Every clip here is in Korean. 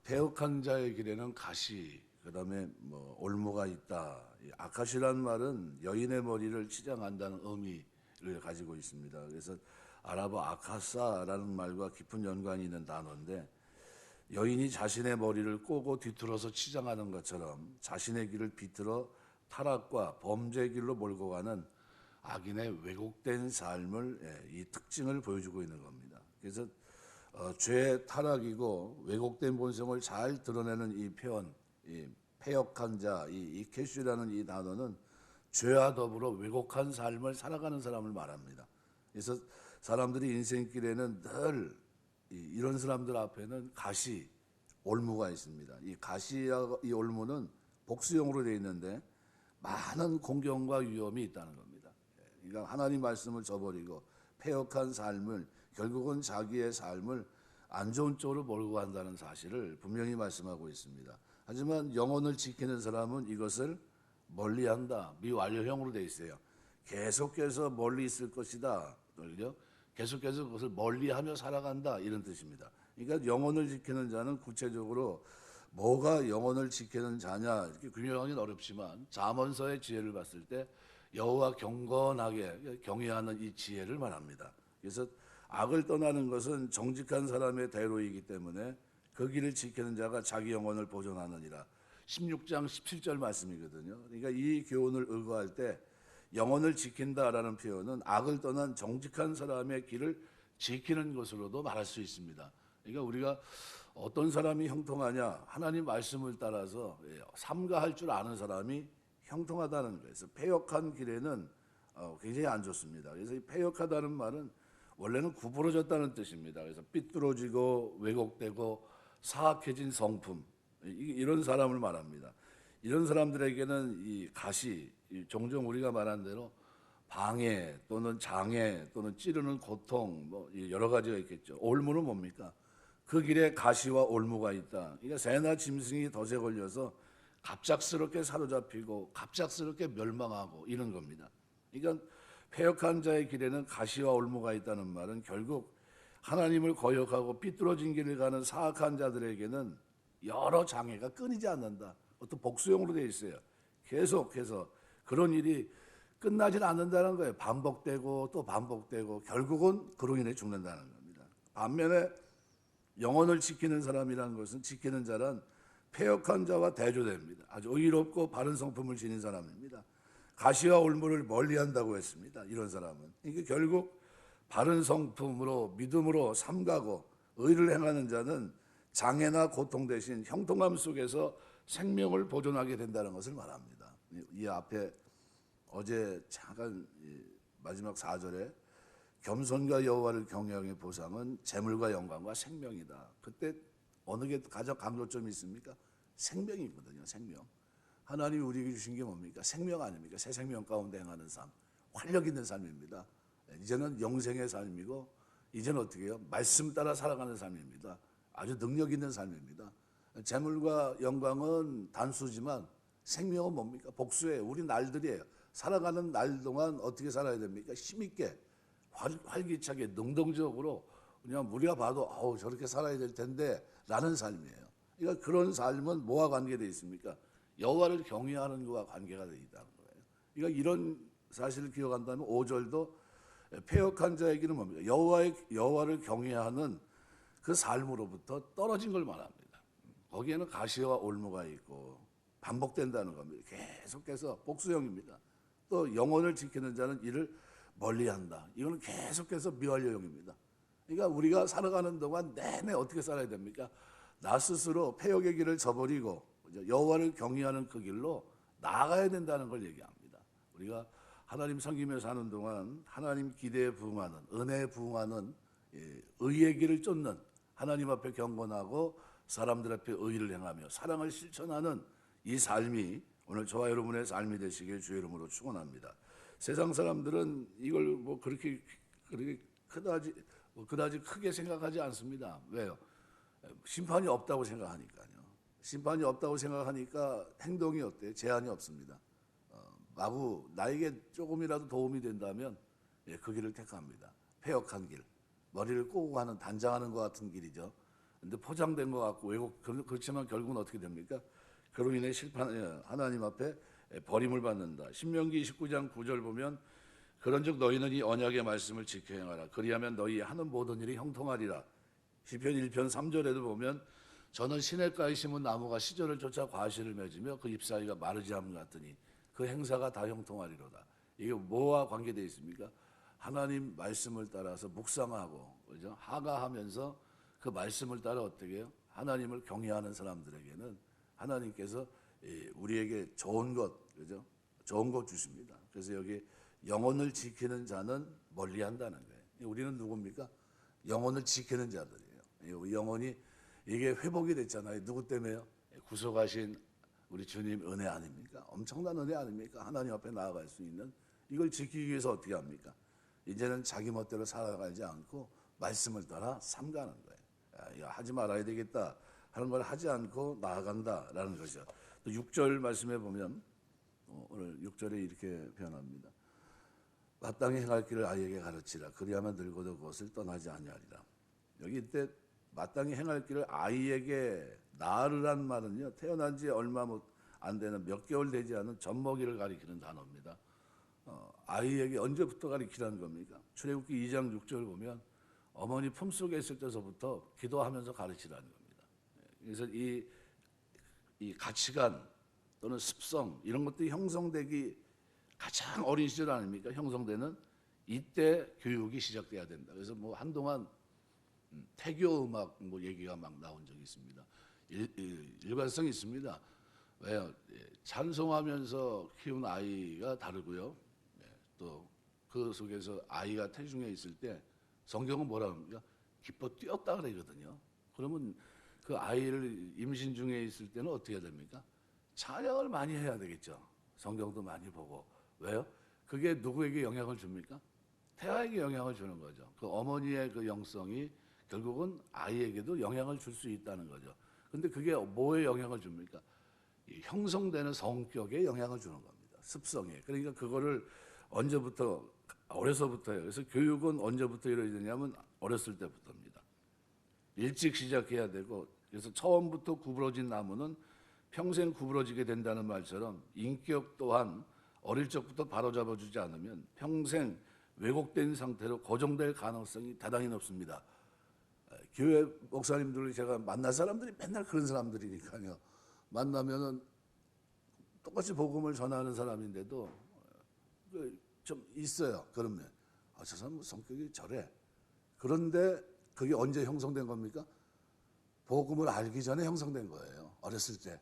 패역한 자의 길에는 가시, 그다음에 뭐 올무가 있다. 이 아카시라는 말은 여인의 머리를 치장한다는 의미를 가지고 있습니다. 그래서 아랍어 아카사라는 말과 깊은 연관이 있는 단어인데, 여인이 자신의 머리를 꼬고 뒤틀어서 치장하는 것처럼 자신의 길을 비틀어 타락과 범죄의 길로 몰고 가는 악인의 왜곡된 삶을, 이 특징을 보여주고 있는 겁니다. 그래서 죄의 타락이고 왜곡된 본성을 잘 드러내는 이 표현, 이 패역한 자, 이 캐슈라는 이 단어는 죄와 더불어 왜곡한 삶을 살아가는 사람을 말합니다. 그래서 사람들이 인생길에는 늘 이런 사람들 앞에는 가시, 올무가 있습니다. 이 가시와 이 올무는 복수형으로 되어 있는데 많은 공경과 위험이 있다는 겁니다. 그러니까 하나님 말씀을 저버리고 패역한 삶을, 결국은 자기의 삶을 안 좋은 쪽으로 몰고 간다는 사실을 분명히 말씀하고 있습니다. 하지만 영혼을 지키는 사람은 이것을 멀리한다. 미완료형으로 되어 있어요. 계속해서 멀리 있을 것이다. 계속해서 그것을 멀리하며 살아간다, 이런 뜻입니다. 그러니까 영혼을 지키는 자는 구체적으로 뭐가 영혼을 지키는 자냐, 이렇게 규명하기는 어렵지만 잠언서의 지혜를 봤을 때 여호와 경건하게 경외하는 이 지혜를 말합니다. 그래서 악을 떠나는 것은 정직한 사람의 대로이기 때문에 그 길을 지키는 자가 자기 영혼을 보존하느니라. 16장 17절 말씀이거든요. 그러니까 이 교훈을 의거할 때 영혼을 지킨다라는 표현은 악을 떠난 정직한 사람의 길을 지키는 것으로도 말할 수 있습니다. 그러니까 우리가 어떤 사람이 형통하냐, 하나님 말씀을 따라서 삼가할 줄 아는 사람이 형통하다는 거예요. 그래서 패역한 길에는 굉장히 안 좋습니다. 그래서 이 패역하다는 말은 원래는 구부러졌다는 뜻입니다. 그래서 삐뚤어지고 왜곡되고 사악해진 성품, 이런 사람을 말합니다. 이런 사람들에게는 이 가시, 종종 우리가 말한 대로 방해 또는 장애 또는 찌르는 고통, 뭐 여러 가지가 있겠죠. 올무는 뭡니까? 그 길에 가시와 올무가 있다. 그러니까 새나 짐승이 덫에 걸려서 갑작스럽게 사로잡히고 갑작스럽게 멸망하고 이런 겁니다. 그러니까 패역한 자의 길에는 가시와 올무가 있다는 말은 결국 하나님을 거역하고 삐뚤어진 길을 가는 사악한 자들에게는 여러 장애가 끊이지 않는다. 어떤 복수형으로 되어 있어요. 계속해서 그런 일이 끝나질 않는다는 거예요. 반복되고 또 반복되고 결국은 그로 인해 죽는다는 겁니다. 반면에 영혼을 지키는 사람이라는 것은, 지키는 자란 패역한 자와 대조됩니다. 아주 의롭고 바른 성품을 지닌 사람입니다. 가시와 올무를 멀리한다고 했습니다. 이런 사람은 이게 결국 바른 성품으로 믿음으로 삼가고 의를 행하는 자는 장애나 고통 대신 형통함 속에서 생명을 보존하게 된다는 것을 말합니다. 이 앞에 어제 잠깐 마지막 4절에 겸손과 여호와를 경외함의 보상은 재물과 영광과 생명이다. 그때 어느 게 가장 강조점이 있습니까? 생명이거든요. 생명. 하나님이 우리에게 주신 게 뭡니까? 생명 아닙니까? 새 생명 가운데 행하는 삶, 활력 있는 삶입니다. 이제는 영생의 삶이고, 이제는 어떻게 해요? 말씀 따라 살아가는 삶입니다. 아주 능력 있는 삶입니다. 재물과 영광은 단수지만 생명은 뭡니까? 복수예요. 우리 날들이에요. 살아가는 날 동안 어떻게 살아야 됩니까? 힘있게, 활기차게, 능동적으로, 그냥 우리가 봐도 저렇게 살아야 될 텐데 라는 삶이에요. 그러니까 그런 삶은 뭐와 관계되어 있습니까? 여호와를 경외하는 것과 관계가 되어 있다는 거예요. 그러니까 이런 사실을 기억한다면 5절도 패역한 자에게는 뭡니까? 여호와를 경외하는 그 삶으로부터 떨어진 걸 말합니다. 거기에는 가시와 올무가 있고 반복된다는 겁니다. 계속해서 복수형입니다. 또 영혼을 지키는 자는 이를 멀리한다. 이거는 계속해서 미완료형입니다. 그러니까 우리가 살아가는 동안 내내 어떻게 살아야 됩니까? 나 스스로 패역의 길을 저버리고 여호와를 경외하는 그 길로 나아가야 된다는 걸 얘기합니다. 우리가 하나님 섬기며 사는 동안 하나님 기대에 부응하는, 은혜에 부응하는 의의 길을 쫓는, 하나님 앞에 경건하고 사람들 앞에 의를 행하며 사랑을 실천하는 이 삶이 오늘 저와 여러분의 삶이 되시길 주의 이름으로 축원합니다. 세상 사람들은 이걸 뭐 그렇게 그다지 크게 생각하지 않습니다. 왜요? 심판이 없다고 생각하니까요. 심판이 없다고 생각하니까 행동이 어때요? 제한이 없습니다. 마구 나에게 조금이라도 도움이 된다면 그 길을 택합니다. 패역한 길, 머리를 꼬고 가는, 단장하는 것 같은 길이죠. 근데 포장된 것 같고 그렇지만 결국은 어떻게 됩니까? 그로 인해 하나님 앞에 버림을 받는다. 신명기 29장 9절 보면 그런즉 너희는 이 언약의 말씀을 지켜 행하라. 그리하면 너희 하는 모든 일이 형통하리라. 시편 1편 3절에도 보면 저는 시냇가에 심은 나무가 시절을 쫓아 과실을 맺으며 그 잎사귀가 마르지 않음 같으니 그 행사가 다 형통하리로다. 이게 뭐와 관계되어 있습니까? 하나님 말씀을 따라서 묵상하고 그죠? 하가하면서 그 말씀을 따라 어떻게 해요? 하나님을 경외하는 사람들에게는 하나님께서 우리에게 좋은 것, 그죠? 좋은 것 주십니다. 그래서 여기 영혼을 지키는 자는 멀리한다는 거예요. 우리는 누굽니까? 영혼을 지키는 자들이에요. 영혼이 이게 회복이 됐잖아요. 누구 때문에요? 구속하신 우리 주님 은혜 아닙니까? 엄청난 은혜 아닙니까? 하나님 앞에 나아갈 수 있는 이걸 지키기 위해서 어떻게 합니까? 이제는 자기 멋대로 살아가지 않고 말씀을 따라 삼가는 거예요. 야, 하지 말아야 되겠다 하는 걸 하지 않고 나아간다라는 거죠. 또 6절 말씀에 보면 오늘 6절에 이렇게 표현합니다. 마땅히 행할 길을 아이에게 가르치라. 그리하면 늙어도 그것을 떠나지 아니하리라. 여기 이때 마땅히 행할 길을 아이에게 나으란 말은요. 태어난 지 얼마 안 되는 몇 개월 되지 않은 젖먹이를 가리키는 단어입니다. 아이에게 언제부터 가리키라는 겁니까? 출애굽기 2장 6절 보면 어머니 품속에 있을 때서부터 기도하면서 가르치라는 겁니다. 그래서 이 가치관 또는 습성 이런 것들이 형성되기 가장 어린 시절 아닙니까? 형성되는 이때 교육이 시작돼야 된다. 그래서 뭐 한동안 태교 음악 뭐 얘기가 막 나온 적이 있습니다. 일관성이 있습니다. 왜요? 찬송하면서 키운 아이가 다르고요. 또 그 속에서 아이가 태중에 있을 때 성경은 뭐라 합니까? 기뻐 뛰었다 그러거든요. 그러면 그 아이를 임신 중에 있을 때는 어떻게 해야 됩니까? 찬양을 많이 해야 되겠죠. 성경도 많이 보고. 왜요? 그게 누구에게 영향을 줍니까? 태아에게 영향을 주는 거죠. 그 어머니의 그 영성이 결국은 아이에게도 영향을 줄 수 있다는 거죠. 근데 그게 뭐에 영향을 줍니까? 형성되는 성격에 영향을 주는 겁니다. 습성에. 그러니까 그거를 언제부터 어려서부터요. 그래서 교육은 언제부터 이루어지냐면 어렸을 때부터입니다. 일찍 시작해야 되고 그래서 처음부터 구부러진 나무는 평생 구부러지게 된다는 말처럼 인격 또한 어릴 적부터 바로잡아주지 않으면 평생 왜곡된 상태로 고정될 가능성이 대단히 높습니다. 교회 목사님들 제가 만날 사람들이 맨날 그런 사람들이니까요. 만나면은 똑같이 복음을 전하는 사람인데도 좀 있어요. 그러면 저 사람 성격이 저래. 그런데 그게 언제 형성된 겁니까? 복음을 알기 전에 형성된 거예요. 어렸을 때.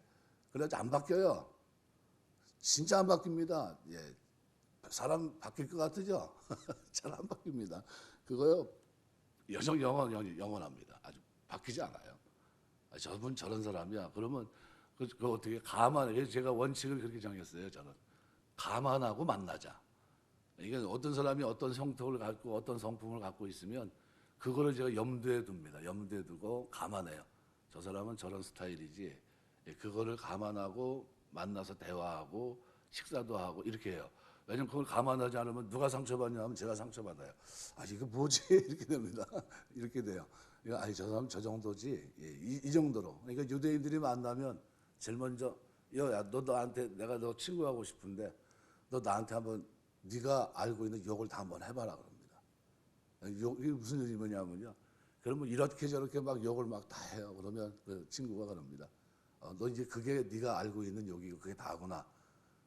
그래서 안 바뀌어요. 진짜 안 바뀝니다. 예. 사람 바뀔 것 같으죠? 잘 안 바뀝니다. 그거요. 영원합니다. 아주 바뀌지 않아요. 저분 저런 사람이야. 그러면 그 어떻게 감안해? 제가 원칙을 그렇게 정했어요. 저는 감안하고 만나자. 이게 어떤 사람이 어떤 성격을 갖고 어떤 성품을 갖고 있으면 그거를 제가 염두에 둡니다. 염두에 두고 감안해요. 저 사람은 저런 스타일이지. 그거를 감안하고 만나서 대화하고 식사도 하고 이렇게 해요. 왜냐면 그걸 감안하지 않으면 누가 상처받냐 하면 제가 상처받아요. 아, 이거 뭐지? 이렇게 됩니다. 이렇게 돼요. 아니, 저 사람 저 정도지. 이 정도로. 그러니까 유대인들이 만나면 제일 먼저, 야, 너 나한테, 내가 너 친구하고 싶은데, 너 나한테 한번 네가 알고 있는 욕을 다 한번 해봐라 그럽니다. 이게 무슨 의미냐면요. 그러면 이렇게 저렇게 막 욕을 막 다 해요. 그러면 그 친구가 그럽니다. 너 이제 그게 네가 알고 있는 욕이고 그게 다구나.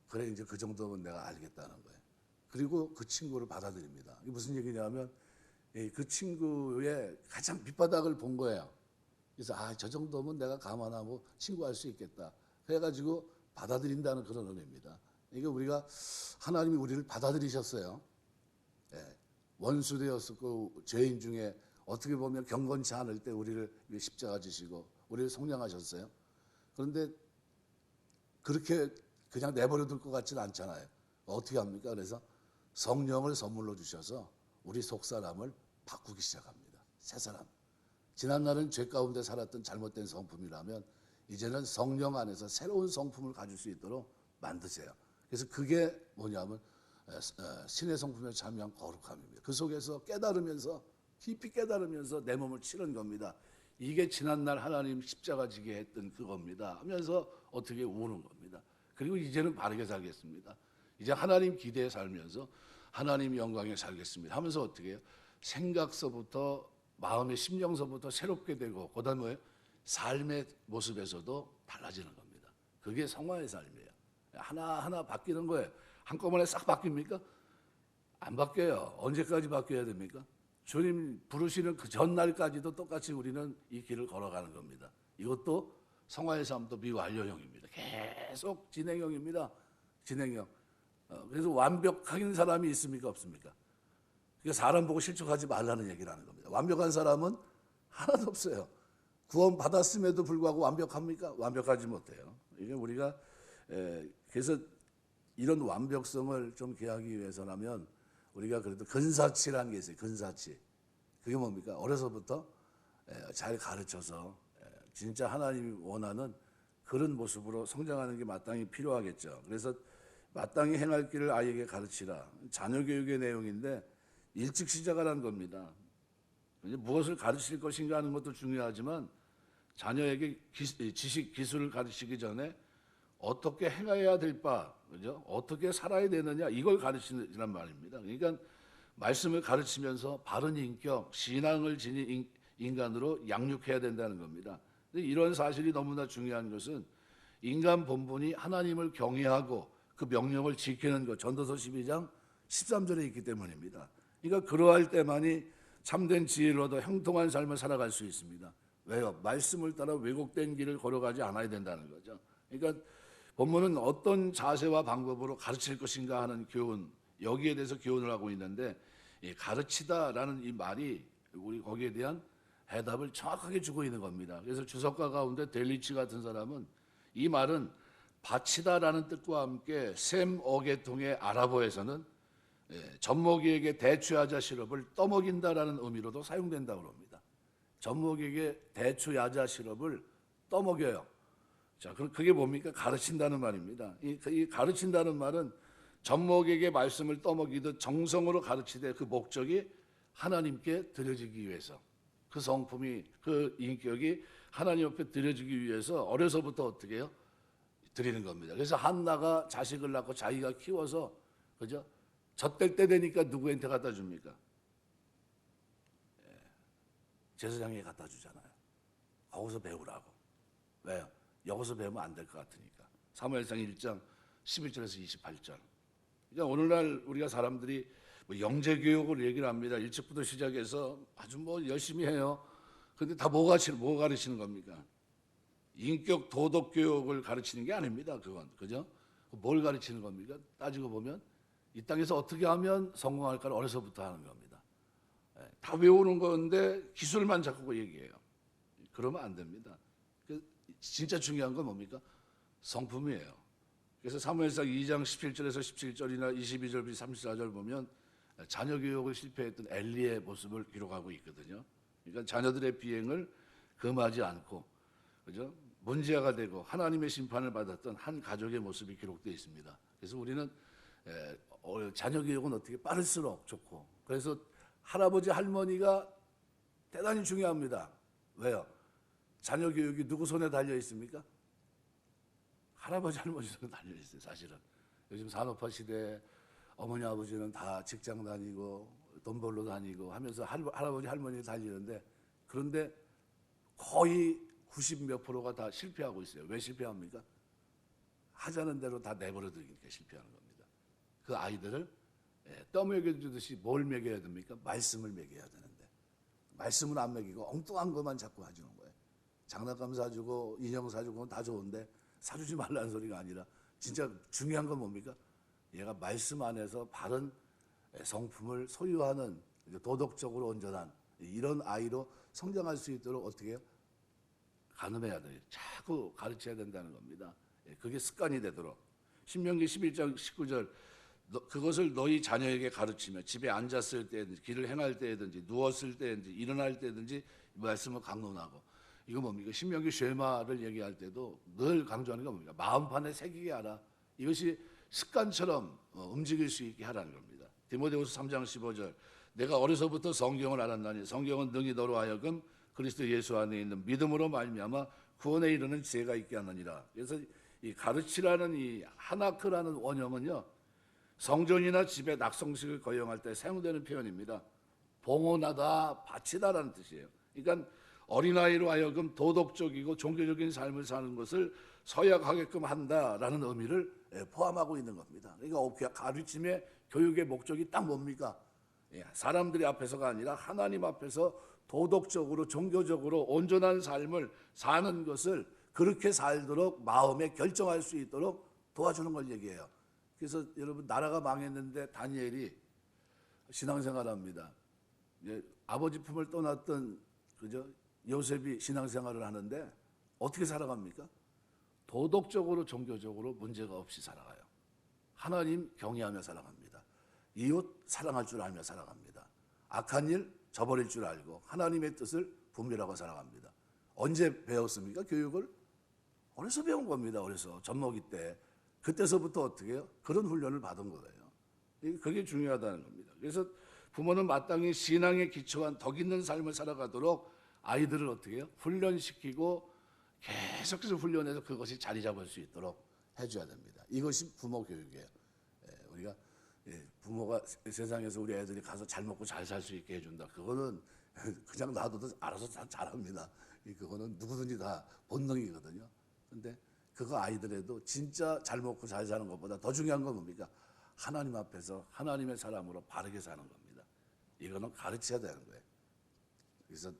그래 이제 그 정도면 내가 알겠다는 거예요. 그리고 그 친구를 받아들입니다. 이게 무슨 얘기냐면 그 친구의 가장 밑바닥을 본 거예요. 그래서 저 정도면 내가 감안하고 친구할 수 있겠다. 그래가지고 받아들인다는 그런 의미입니다. 이게 우리가 하나님이 우리를 받아들이셨어요. 원수되었었고 죄인 중에 어떻게 보면 경건치 않을 때 우리를 십자가 지시고 우리를 속량하셨어요. 그런데 그렇게 그냥 내버려 둘 것 같지는 않잖아요. 어떻게 합니까? 그래서 성령을 선물로 주셔서 우리 속 사람을 바꾸기 시작합니다. 새 사람. 지난날은 죄 가운데 살았던 잘못된 성품이라면 이제는 성령 안에서 새로운 성품을 가질 수 있도록 만드세요. 그래서 그게 뭐냐면 신의 성품에 참여한 거룩함입니다. 그 속에서 깨달으면서 깊이 깨달으면서 내 몸을 치는 겁니다. 이게 지난날 하나님 십자가 지게 했던 그겁니다 하면서 어떻게 우는 겁니다. 그리고 이제는 바르게 살겠습니다. 이제 하나님 기대에 살면서 하나님 영광에 살겠습니다 하면서 어떻게 해요? 생각서부터 마음의 심령서부터 새롭게 되고 그다음에 뭐예요? 삶의 모습에서도 달라지는 겁니다. 그게 성화의 삶이에요. 하나하나 바뀌는 거예요. 한꺼번에 싹 바뀝니까? 안 바뀌어요. 언제까지 바뀌어야 됩니까? 주님 부르시는 그 전날까지도 똑같이 우리는 이 길을 걸어가는 겁니다. 이것도 성화의 삶도 미완료형입니다. 계속 진행형입니다. 진행형. 그래서 완벽한 사람이 있습니까? 없습니까? 그러니까 사람 보고 실족하지 말라는 얘기를 하는 겁니다. 완벽한 사람은 하나도 없어요. 구원 받았음에도 불구하고 완벽합니까? 완벽하지 못해요. 이게 우리가 그래서 이런 완벽성을 좀 기하기 위해서라면 우리가 그래도 근사치라는 게 있어요. 근사치. 그게 뭡니까? 어려서부터 잘 가르쳐서 진짜 하나님이 원하는 그런 모습으로 성장하는 게 마땅히 필요하겠죠. 그래서 마땅히 행할 길을 아이에게 가르치라. 자녀 교육의 내용인데 일찍 시작하라는 겁니다. 무엇을 가르칠 것인가 하는 것도 중요하지만 자녀에게 지식, 기술을 가르치기 전에 어떻게 행해야 될 바, 그죠? 어떻게 살아야 되느냐 이걸 가르치란 말입니다. 그러니까 말씀을 가르치면서 바른 인격, 신앙을 지닌 인간으로 양육해야 된다는 겁니다. 이런 사실이 너무나 중요한 것은 인간 본분이 하나님을 경외하고 그 명령을 지키는 것, 전도서 12장 13절에 있기 때문입니다. 그러니까 그러할 때만이 참된 지혜를 얻어 형통한 삶을 살아갈 수 있습니다. 왜요? 말씀을 따라 왜곡된 길을 걸어가지 않아야 된다는 거죠. 그러니까 본문은 어떤 자세와 방법으로 가르칠 것인가 하는 교훈, 여기에 대해서 교훈을 하고 있는데 가르치다라는 이 말이 우리 거기에 대한 해답을 정확하게 주고 있는 겁니다. 그래서 주석가 가운데 델리치 같은 사람은 이 말은 바치다라는 뜻과 함께 샘 어게통의 아랍어에서는 젖먹이에게 대추야자 시럽을 떠먹인다라는 의미로도 사용된다고 합니다. 젖먹이에게 대추야자 시럽을 떠먹여요. 자, 그게 뭡니까? 가르친다는 말입니다. 이 가르친다는 말은 젖먹이에게 말씀을 떠먹이듯 정성으로 가르치되 그 목적이 하나님께 드려지기 위해서, 그 성품이, 그 인격이 하나님 앞에 드려지기 위해서 어려서부터 어떻게 해요? 드리는 겁니다. 그래서 한나가 자식을 낳고 자기가 키워서, 그죠? 젖될 때 되니까 누구한테 갖다 줍니까? 제사장에게 갖다 주잖아요. 거기서 배우라고. 왜요? 여기서 배우면 안 될 것 같으니까. 사무엘상 1장 11절에서 28절. 그러니까 오늘날 우리가 사람들이 뭐 영재 교육을 얘기를 합니다. 일찍부터 시작해서 아주 뭐 열심히 해요. 그런데 다 뭐 가르치는 겁니까? 인격 도덕 교육을 가르치는 게 아닙니다. 그건 그죠? 뭘 가르치는 겁니까? 따지고 보면 이 땅에서 어떻게 하면 성공할까를 어려서부터 하는 겁니다. 다 외우는 건데 기술만 자꾸 얘기해요. 그러면 안 됩니다. 진짜 중요한 건 뭡니까? 성품이에요. 그래서 사무엘상 2장 17절에서 17절이나 22절, 34절 보면 자녀 교육을 실패했던 엘리의 모습을 기록하고 있거든요. 그러니까 자녀들의 비행을 금하지 않고, 그죠? 문제가 되고 하나님의 심판을 받았던 한 가족의 모습이 기록되어 있습니다. 그래서 우리는 자녀 교육은 어떻게 빠를수록 좋고, 그래서 할아버지 할머니가 대단히 중요합니다. 왜요? 자녀 교육이 누구 손에 달려 있습니까? 할아버지 할머니 손에 달려 있어요. 사실은 요즘 산업화 시대에 어머니 아버지는 다 직장 다니고 돈 벌러 다니고 하면서 할아버지 할머니 달리는데, 그런데 거의 90몇 프로가 다 실패하고 있어요. 왜 실패합니까? 하자는 대로 다 내버려 두니까 실패하는 겁니다. 그 아이들을 떠먹여주듯이 뭘 먹여야 됩니까? 말씀을 먹여야 되는데 말씀을 안 먹이고 엉뚱한 것만 자꾸 해주는 거예요. 장난감 사주고 인형 사주고 다 좋은데 사주지 말라는 소리가 아니라 진짜 중요한 건 뭡니까? 얘가 말씀 안에서 바른 성품을 소유하는 도덕적으로 온전한 이런 아이로 성장할 수 있도록 어떻게 해요? 가늠해야 돼요. 자꾸 가르쳐야 된다는 겁니다. 그게 습관이 되도록. 신명기 11장 19절 그것을 너희 자녀에게 가르치며 집에 앉았을 때든지 길을 행할 때든지 누웠을 때든지 일어날 때든지 말씀을 강론하고. 이거 뭡니까? 신명기 쉐마를 얘기할 때도 늘 강조하는 게 뭡니까? 마음판에 새기게 하라. 이것이 습관처럼 움직일 수 있게 하라는 겁니다. 디모데후서 3장 15절 내가 어려서부터 성경을 알았나니 성경은 능히 너로 하여금 그리스도 예수 안에 있는 믿음으로 말미암아 구원에 이르는 지혜가 있게 하느니라. 그래서 이 가르치라는 이 하나크라는 원형은요, 성전이나 집에 낙성식을 거행할 때 사용되는 표현입니다. 봉헌하다, 바치다라는 뜻이에요. 그러니까 어린아이로 하여금 도덕적이고 종교적인 삶을 사는 것을 서약하게끔 한다라는 의미를 포함하고 있는 겁니다. 그러니까 가르침의 교육의 목적이 딱 뭡니까? 사람들이 앞에서가 아니라 하나님 앞에서 도덕적으로 종교적으로 온전한 삶을 사는 것을 그렇게 살도록 마음에 결정할 수 있도록 도와주는 걸 얘기해요. 그래서 여러분, 나라가 망했는데 다니엘이 신앙생활합니다. 아버지 품을 떠났던 그죠? 요셉이 신앙생활을 하는데 어떻게 살아갑니까? 도덕적으로 종교적으로 문제가 없이 살아가요. 하나님 경외하며 살아갑니다. 이웃 사랑할 줄 알며 살아갑니다. 악한 일 저버릴 줄 알고 하나님의 뜻을 분별하고 살아갑니다. 언제 배웠습니까? 교육을? 어려서 배운 겁니다. 어려서 젖먹이 때. 그때서부터 어떻게 해요? 그런 훈련을 받은 거예요. 그게 중요하다는 겁니다. 그래서 부모는 마땅히 신앙에 기초한 덕 있는 삶을 살아가도록 아이들을 어떻게 해요? 훈련시키고 계속해서 훈련해서 그것이 자리 잡을 수 있도록 해줘야 됩니다. 이것이 부모 교육이에요. 우리가 부모가 세상에서 우리 애들이 가서 잘 먹고 잘 살 수 있게 해준다. 그거는 그냥 놔둬도 알아서 다 잘합니다. 그거는 누구든지 다 본능이거든요. 근데 그거 아이들에도 진짜 잘 먹고 잘 사는 것보다 더 중요한 건 뭡니까? 하나님 앞에서 하나님의 사람으로 바르게 사는 겁니다. 이거는 가르쳐야 되는 거예요. 그래서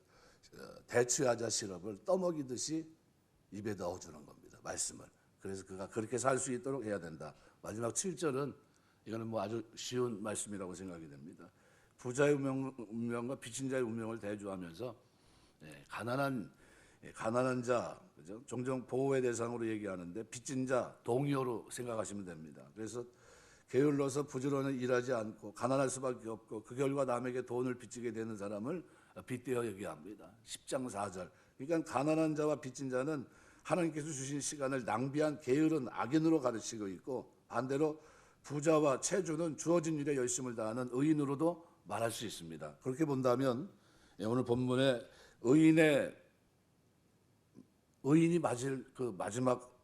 대추야자 시럽을 떠먹이듯이 입에 넣어주는 겁니다. 말씀을. 그래서 그가 그렇게 살 수 있도록 해야 된다. 마지막 7절은 이거는 뭐 아주 쉬운 말씀이라고 생각이 됩니다. 부자의 운명과 빚진 자의 운명을 대조하면서 가난한 자, 그죠? 종종 보호의 대상으로 얘기하는데 빚진 자 동요로 생각하시면 됩니다. 그래서 게을러서 부지런히 일하지 않고 가난할 수밖에 없고 그 결과 남에게 돈을 빚지게 되는 사람을 빚되어 얘기합니다. 10장 4절. 그러니까 가난한 자와 빚진 자는 하나님께서 주신 시간을 낭비한 게으른 악인으로 가르치고 있고, 반대로 부자와 체주는 주어진 일에 열심을 다하는 의인으로도 말할 수 있습니다. 그렇게 본다면 오늘 본문에 의인이 맞을 그 마지막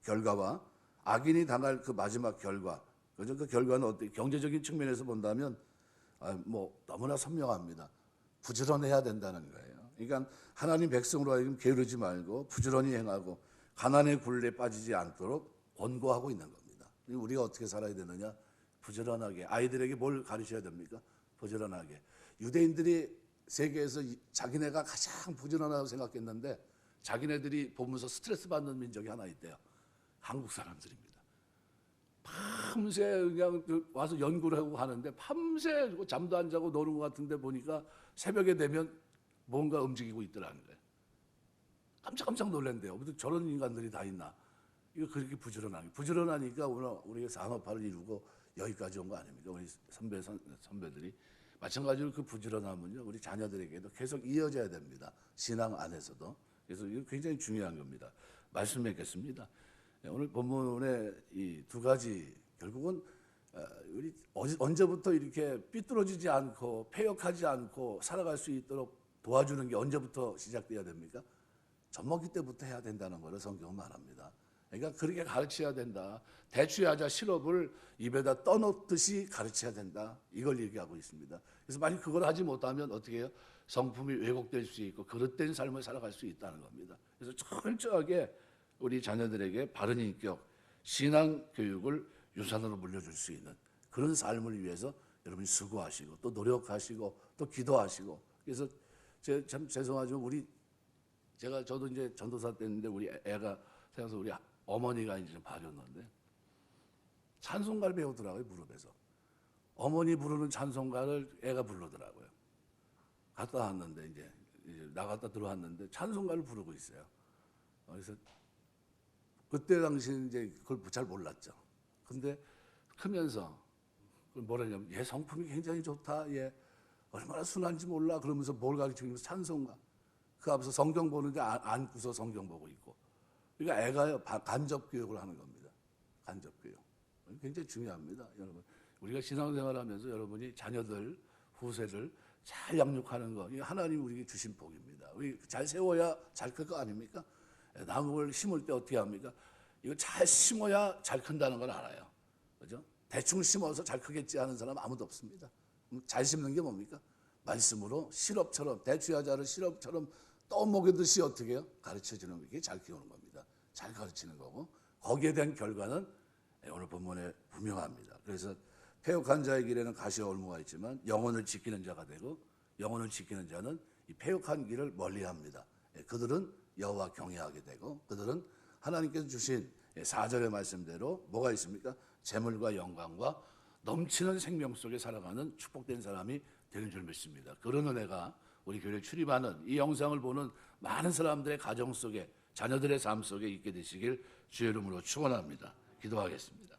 결과와 악인이 당할 그 마지막 결과, 그죠? 그 결과는 어떻게 경제적인 측면에서 본다면 뭐 너무나 선명합니다. 부지런해야 된다는 거예요. 그러니까 하나님 백성으로 하여금 게으르지 말고 부지런히 행하고 가난의 굴레에 빠지지 않도록 권고하고 있는 겁니다. 우리가 어떻게 살아야 되느냐? 부지런하게. 아이들에게 뭘 가르쳐야 됩니까? 부지런하게. 유대인들이 세계에서 자기네가 가장 부지런하다고 생각했는데 자기네들이 보면서 스트레스 받는 민족이 하나 있대요. 한국 사람들입니다. 밤새 그냥 와서 연구를 하고 하는데 밤새 잠도 안 자고 노는 것 같은데 보니까 새벽에 되면 뭔가 움직이고 있더라는 거예요. 깜짝 놀란대요. 저런 인간들이 다 있나? 이거 그렇게 부지런하니까 오늘 우리가 상업화를 이루고 여기까지 온 거 아닙니까? 우리 선배들이 마찬가지로 그 부지런함은요, 우리 자녀들에게도 계속 이어져야 됩니다. 신앙 안에서도. 그래서 이거 굉장히 중요한 겁니다. 말씀 맺겠습니다. 오늘 본문의 이 두 가지, 결국은 우리 언제부터 이렇게 삐뚤어지지 않고 패역하지 않고 살아갈 수 있도록 도와주는 게 언제부터 시작돼야 됩니까? 젖먹이 때부터 해야 된다는 것을 성경은 말합니다. 그러니까 그렇게 가르쳐야 된다. 대추야자 시럽을 입에다 떠놓듯이 가르쳐야 된다. 이걸 얘기하고 있습니다. 그래서 만약 그걸 하지 못하면 어떻게 해요? 성품이 왜곡될 수 있고 그릇된 삶을 살아갈 수 있다는 겁니다. 그래서 철저하게 우리 자녀들에게 바른 인격, 신앙 교육을 유산으로 물려줄 수 있는 그런 삶을 위해서 여러분이 수고하시고 또 노력하시고 또 기도하시고. 그래서 참 죄송하지만 저도 이제 전도사 때인데 우리 애가 생겨서 우리 어머니가 이제 봐줬는데 찬송가를 배우더라고요. 무릎에서 어머니 부르는 찬송가를 애가 부르더라고요. 갔다 왔는데 이제 나갔다 들어왔는데 찬송가를 부르고 있어요. 그래서 그때 당시에 이제 그걸 잘 몰랐죠. 근데 크면서 뭐라냐면 얘 성품이 굉장히 좋다. 얘 얼마나 순한지 몰라. 그러면서 뭘 가르치면서 찬송가. 그 앞에서 성경 보는데 안고서 성경 보고 있고. 그러니까 애가요 간접 교육을 하는 겁니다. 간접 교육. 굉장히 중요합니다, 여러분. 우리가 신앙생활하면서 여러분이 자녀들, 후세를 잘 양육하는 거, 이게 하나님 우리에게 주신 복입니다. 우리 잘 세워야 잘 클 거 아닙니까? 나무를 심을 때 어떻게 합니까? 이거 잘 심어야 잘 큰다는 걸 알아요. 그죠? 대충 심어서 잘 크겠지 하는 사람 아무도 없습니다. 잘 심는 게 뭡니까? 말씀으로 시럽처럼, 대추야자를 시럽처럼 떠먹이듯이 어떻게 해요? 가르쳐 주는 게 잘 키우는 겁니다. 잘 가르치는 거고, 거기에 대한 결과는 오늘 본문에 분명합니다. 그래서 패역한 자의 길에는 가시와 올무가 있지만 영혼을 지키는 자가 되고, 영혼을 지키는 자는 이 패역한 길을 멀리합니다. 그들은 여호와 경외하게 되고, 그들은 하나님께서 주신 4절의 말씀대로 뭐가 있습니까? 재물과 영광과 넘치는 생명 속에 살아가는 축복된 사람이 되는 줄 믿습니다. 그런 은혜가 우리 교회에 출입하는 이 영상을 보는 많은 사람들의 가정 속에, 자녀들의 삶 속에 있게 되시길 주의 이름으로 축원합니다. 기도하겠습니다.